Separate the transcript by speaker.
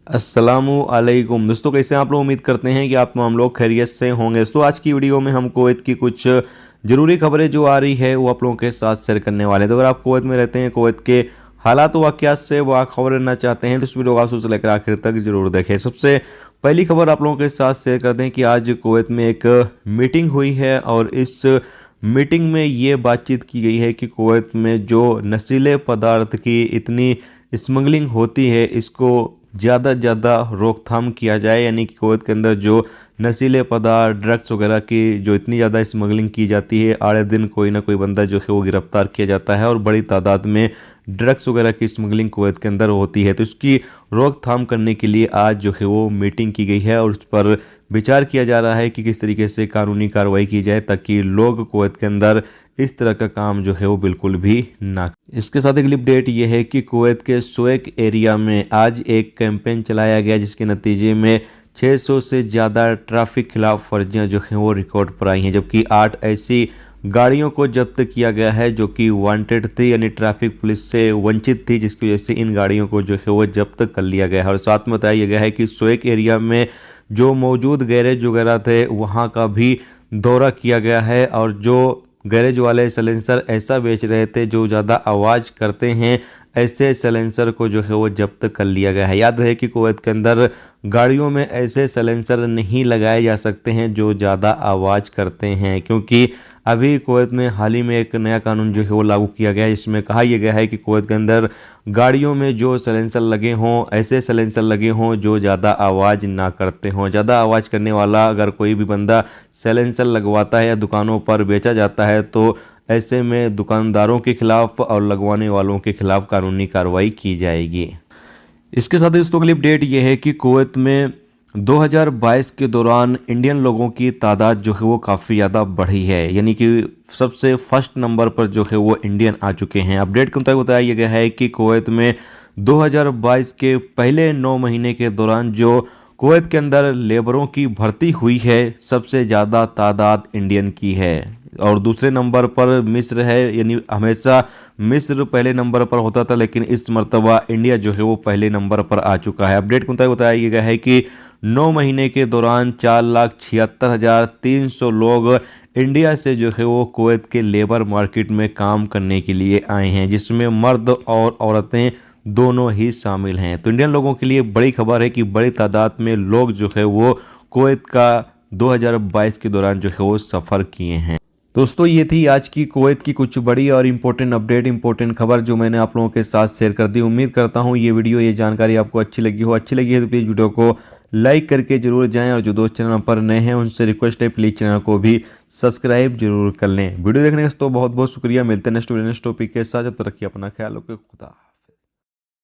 Speaker 1: अस्सलामुअलैकुम दोस्तों, कैसे हैं आप लोग। उम्मीद करते हैं कि आप तमाम लोग खैरियत से होंगे। दोस्तों आज की वीडियो में हम कुवैत की कुछ ज़रूरी खबरें जो आ रही है वो आप लोगों के साथ शेयर करने वाले हैं। तो अगर आप कुवैत में रहते हैं, कुवैत के हालात वाक़यात से बाखबर रहना चाहते हैं तो इस वीडियो को आप शुरू से लेकर आखिर तक जरूर देखें। सबसे पहली खबर आप लोगों के साथ शेयर कर दें कि आज कुवैत में एक मीटिंग हुई है और इस मीटिंग में ये बातचीत की गई है कि कुवैत में जो नशीले पदार्थ की इतनी स्मगलिंग होती है इसको ज़्यादा से ज़्यादा रोकथाम किया जाए। यानी कि कुवैत के अंदर जो नशीले पदार्थ ड्रग्स वगैरह की जो इतनी ज़्यादा स्मगलिंग की जाती है, आए दिन कोई ना कोई बंदा जो है वो गिरफ्तार किया जाता है और बड़ी तादाद में ड्रग्स वगैरह की स्मगलिंग कुवैत के अंदर होती है। तो इसकी रोकथाम करने के लिए आज जो है वो मीटिंग की गई है और उस पर विचार किया जा रहा है कि किस तरीके से कानूनी कार्रवाई की जाए ताकि लोग कुवैत के अंदर इस तरह का काम जो है वो बिल्कुल भी ना। इसके साथ एक अपडेट ये है कि कुवैत के सोएक एरिया में आज एक कैंपेन चलाया गया जिसके नतीजे में 600 से ज़्यादा ट्रैफिक खिलाफ वर्जियाँ जो हैं वो रिकॉर्ड पर आई हैं, जबकि 8 ऐसी गाड़ियों को जब्त किया गया है जो कि वांटेड थी, यानी ट्रैफिक पुलिस से वंचित थी, जिसकी वजह से इन गाड़ियों को जो है वो जब्त कर लिया गया है। और साथ में बताया गया है कि सोएक एरिया में जो मौजूद गैरेज वगैरह थे वहाँ का भी दौरा किया गया है और जो गैरेज वाले सलेंसर ऐसा बेच रहे थे जो ज़्यादा आवाज़ करते हैं, ऐसे सलेंसर को जो है वो जब्त कर लिया गया है। याद रहे कि कुवैत के अंदर गाड़ियों में ऐसे सलेंसर नहीं लगाए जा सकते हैं जो ज़्यादा आवाज़ करते हैं, क्योंकि अभी कुवैत में हाल ही में एक नया कानून जो है वो लागू किया गया है जिसमें कहा यह गया है कि कुवैत के अंदर गाड़ियों में जो सलेंसर लगे हों, ऐसे सलेंसर लगे हों जो ज़्यादा आवाज़ ना करते हों। ज़्यादा आवाज़ करने वाला अगर कोई भी बंदा सलेंसर लगवाता है या दुकानों पर बेचा जाता है तो ऐसे में दुकानदारों के खिलाफ और लगवाने वालों के खिलाफ कानूनी कार्रवाई की जाएगी। इसके साथ दोस्तों अगली अपडेट ये है कि कुवैत में 2022 के दौरान इंडियन लोगों की तादाद जो है वो काफ़ी ज़्यादा बढ़ी है, यानी कि सबसे फर्स्ट नंबर पर जो है वो इंडियन आ चुके हैं। अपडेट के मुताबिक बताया गया है कि कुवैत में 2022 के पहले 9 महीने के दौरान जो कुवैत के अंदर लेबरों की भर्ती हुई है सबसे ज़्यादा तादाद इंडियन की है और दूसरे नंबर पर मिस्र है। यानी हमेशा मिस्र पहले नंबर पर होता था लेकिन इस मर्तबा इंडिया जो है वो पहले नंबर पर आ चुका है। अपडेट के मुताबिक बताया गया है कि 9 महीने के दौरान 4,76,300 लोग इंडिया से जो है वो कुवैत के लेबर मार्केट में काम करने के लिए आए हैं, जिसमें मर्द और औरतें दोनों ही शामिल हैं। तो इंडियन लोगों के लिए बड़ी खबर है कि बड़ी तादाद में लोग जो है वो कुवैत का 2022 के दौरान जो है वो सफ़र किए हैं। दोस्तों ये थी आज की कुवैत की कुछ बड़ी और इम्पोर्टेंट अपडेट, इम्पोर्टेंट खबर जो मैंने आप लोगों के साथ शेयर कर दी। उम्मीद करता हूँ ये वीडियो, ये जानकारी आपको अच्छी लगी हो। अच्छी लगी है तो प्लीज़ वीडियो को लाइक करके जरूर जाएं और जो दोस्त चैनल पर नए हैं उनसे रिक्वेस्ट है प्लीज़ चैनल को भी सब्सक्राइब जरूर कर लें। वीडियो देखने का तो बहुत बहुत शुक्रिया। मिलते हैं नेक्स्ट टॉपिक के साथ, जब तक रखिए अपना ख्याल रखिए। खुदा।